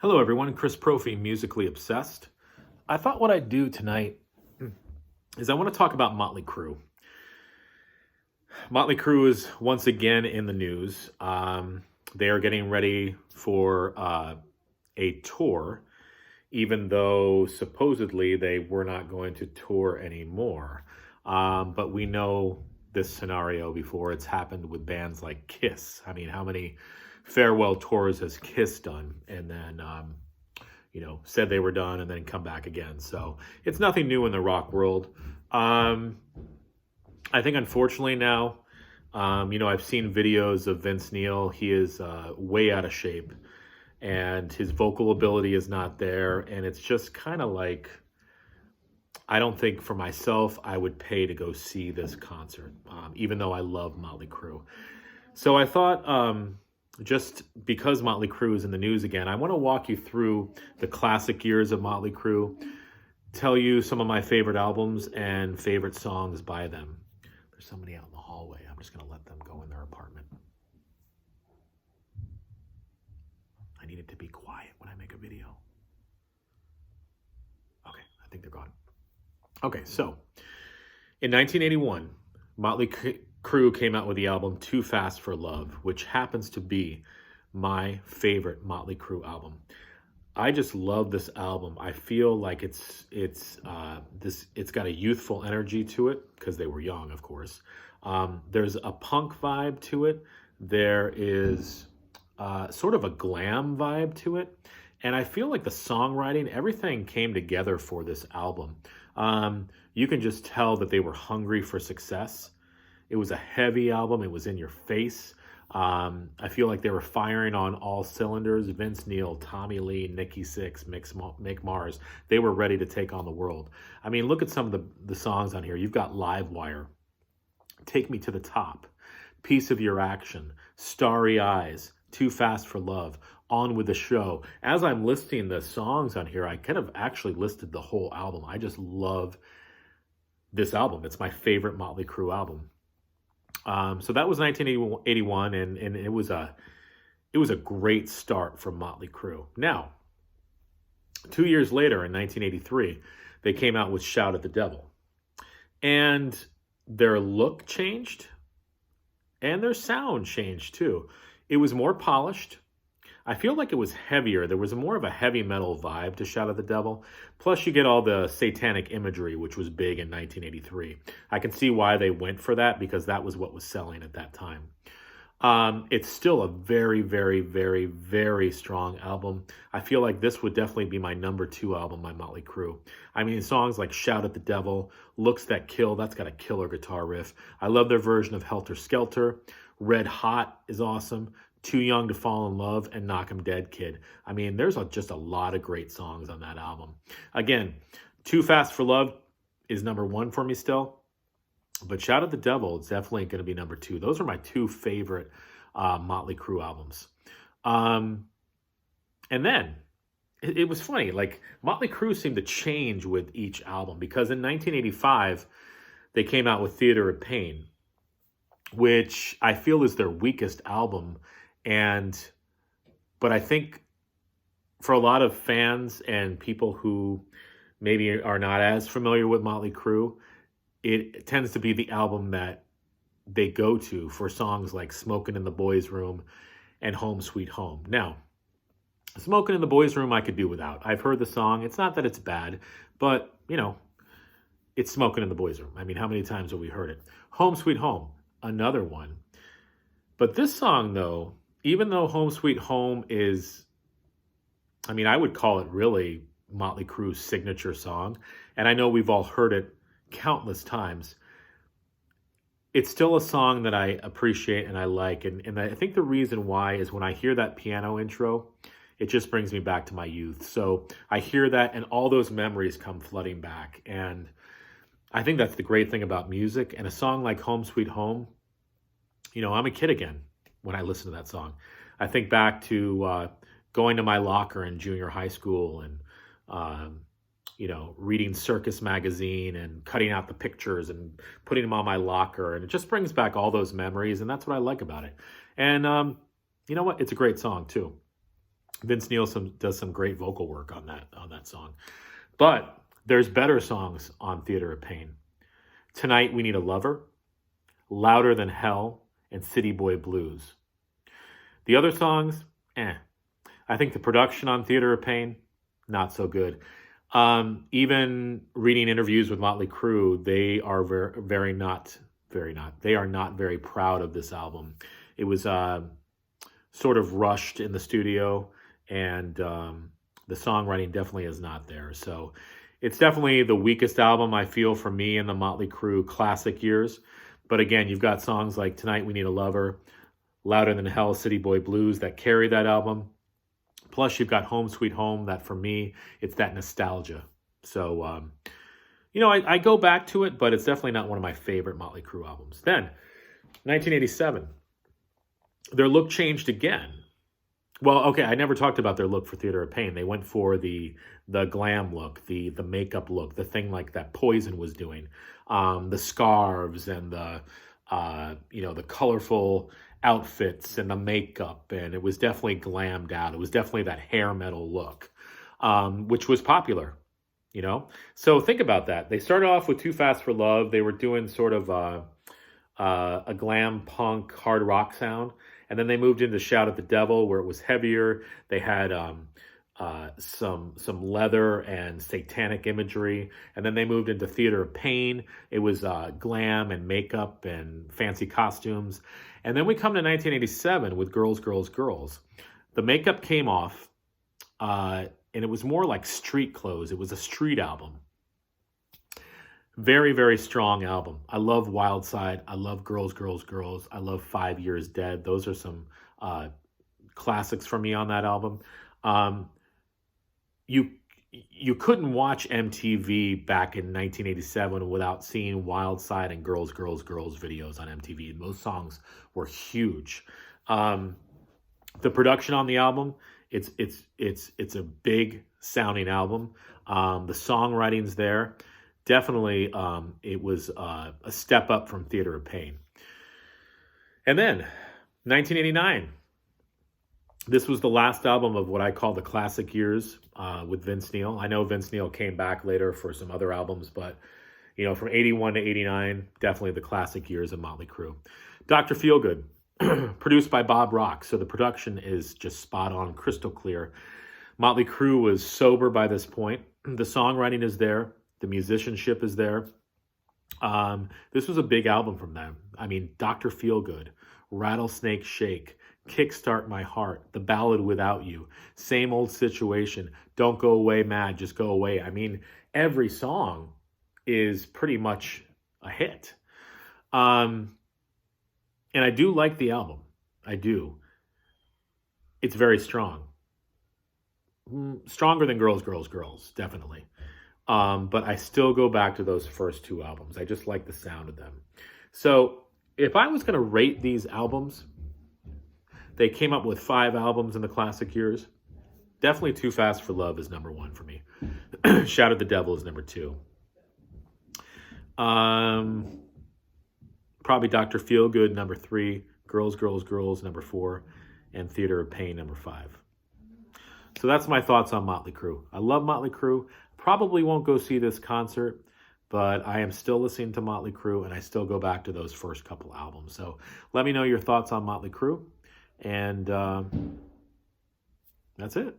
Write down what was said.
Hello, everyone. Chris Profi, Musically Obsessed. I thought what I'd do tonight is I want to talk about Motley Crue. Motley Crue is once again in the news. They are getting ready for a tour, even though supposedly they were not going to tour anymore. But we know this scenario before. It's happened with bands like Kiss. I mean, how many farewell tours has Kiss done? And then said they were done and then come back again. So it's nothing new in the rock world. I think unfortunately now, I've seen videos of Vince Neil. He is way out of shape and his vocal ability is not there. And it's just kind of like, I don't think for myself, I would pay to go see this concert, even though I love Motley Crue. So I thought, just because Motley Crue is in the news again, I want to walk you through the classic years of Motley Crue, tell you some of my favorite albums and favorite songs by them. There's somebody out in the hallway. I'm just going to let them go in their apartment. I need it to be quiet when I make a video. Okay, I think they're gone. Okay, so in 1981, Motley Crue came out with the album Too Fast for Love, which happens to be my favorite Motley Crue album. I just love this album. I feel like it's got a youthful energy to it because they were young, of course. There's a punk vibe to it. There is sort of a glam vibe to it. And I feel like the songwriting, everything came together for this album. You can just tell that they were hungry for success. It was a heavy album. It was in your face. I feel like they were firing on all cylinders. Vince Neil, Tommy Lee, Nikki Sixx, Mick Mars. They were ready to take on the world. I mean, look at some of the songs on here. You've got Live Wire, Take Me to the Top, Piece of Your Action, Starry Eyes, Too Fast for Love, On with the Show. As I'm listing the songs on here, I kind of actually listed the whole album. I just love this album. It's my favorite Motley Crue album. So that was 1981, and it was a great start from Motley Crue. Now, 2 years later, in 1983, they came out with Shout at the Devil, and their look changed, and their sound changed too. It was more polished. I feel like it was heavier. There was more of a heavy metal vibe to Shout at the Devil. Plus, you get all the satanic imagery, which was big in 1983. I can see why they went for that, because that was what was selling at that time. It's still a very, very, very, very strong album. I feel like this would definitely be my number 2 album by Motley Crue. I mean, songs like Shout at the Devil, Looks That Kill, that's got a killer guitar riff. I love their version of Helter Skelter. Red Hot is awesome. Too Young to Fall in Love, and Knock 'Em Dead Kid. I mean, there's just a lot of great songs on that album. Again, Too Fast for Love is number 1 for me still, but Shout at the Devil is definitely going to be number 2. Those are my 2 favorite Motley Crue albums. And then, it was funny, like, Motley Crue seemed to change with each album, because in 1985, they came out with Theater of Pain, which I feel is their weakest album. But I think for a lot of fans and people who maybe are not as familiar with Motley Crue, it tends to be the album that they go to for songs like Smokin' in the Boys' Room and Home Sweet Home. Now, Smokin' in the Boys' Room I could do without. I've heard the song. It's not that it's bad, but, it's Smokin' in the Boys' Room. I mean, how many times have we heard it? Home Sweet Home, another one. But this song, though, even though Home Sweet Home is, I would call it really Motley Crue's signature song, and I know we've all heard it countless times, it's still a song that I appreciate and I like. And I think the reason why is when I hear that piano intro, it just brings me back to my youth. So I hear that and all those memories come flooding back. And I think that's the great thing about music. And a song like Home Sweet Home, I'm a kid again when I listen to that song. I think back to going to my locker in junior high school and, reading Circus magazine and cutting out the pictures and putting them on my locker. And it just brings back all those memories. And that's what I like about it. And you know what? It's a great song too. Vince Neil does some great vocal work on that song. But there's better songs on Theater of Pain. Tonight We Need a Lover, Louder Than Hell, and City Boy Blues. The other songs, I think the production on Theater of Pain, not so good. Even reading interviews with Motley Crue, they are they are not very proud of this album. It was sort of rushed in the studio, and the songwriting definitely is not there. So it's definitely the weakest album, I feel, for me in the Motley Crue classic years. But again, you've got songs like Tonight We Need a Lover, Louder Than Hell, City Boy Blues that carry that album. Plus, you've got Home Sweet Home that, for me, it's that nostalgia. So, I go back to it, but it's definitely not one of my favorite Motley Crue albums. Then, 1987, their look changed again. Well, okay, I never talked about their look for Theater of Pain. They went for the glam look, the makeup look, the thing like that Poison was doing, the scarves and the colorful outfits and the makeup, and it was definitely glammed out. It was definitely that hair metal look, which was popular, So think about that. They started off with Too Fast for Love. They were doing sort of a glam punk hard rock sound, and then they moved into Shout at the Devil, where it was heavier. They had some leather and satanic imagery, and then they moved into Theater of Pain. It was glam and makeup and fancy costumes. And then we come to 1987 with Girls, Girls, Girls. The makeup came off, and it was more like street clothes. It was a street album. Very, very strong album. I love Wild Side. I love Girls, Girls, Girls. I love 5 Years Dead. Those are some classics for me on that album. You couldn't watch MTV back in 1987 without seeing Wild Side and Girls, Girls, Girls videos on MTV. And those songs were huge. The production on the album, it's a big sounding album. The songwriting's there. Definitely, it was a step up from Theater of Pain. And then, 1989. This was the last album of what I call the classic years with Vince Neil. I know Vince Neil came back later for some other albums, but from 81 to 89, definitely the classic years of Motley Crue. Dr. Feelgood, produced by Bob Rock, so the production is just spot on, crystal clear. Motley Crue was sober by this point. The songwriting is there. The musicianship is there. This was a big album from them. I mean, Dr. Feelgood, Rattlesnake Shake, Kickstart My Heart, The Ballad Without You, Same Old Situation, Don't Go Away Mad, Just Go Away. I mean, every song is pretty much a hit. And I do like the album. I do. It's very strong. Stronger than Girls, Girls, Girls, definitely. But I still go back to those first two albums. I just like the sound of them. So if I was going to rate these albums, they came up with 5 albums in the classic years. Definitely Too Fast for Love is number 1 for me. Shout at the Devil is number 2. Probably Dr. Feelgood, number 3. Girls, Girls, Girls, number 4. And Theater of Pain, number 5. So that's my thoughts on Motley Crue. I love Motley Crue. Probably won't go see this concert, but I am still listening to Motley Crue, and I still go back to those first couple albums. So let me know your thoughts on Motley Crue. And that's it.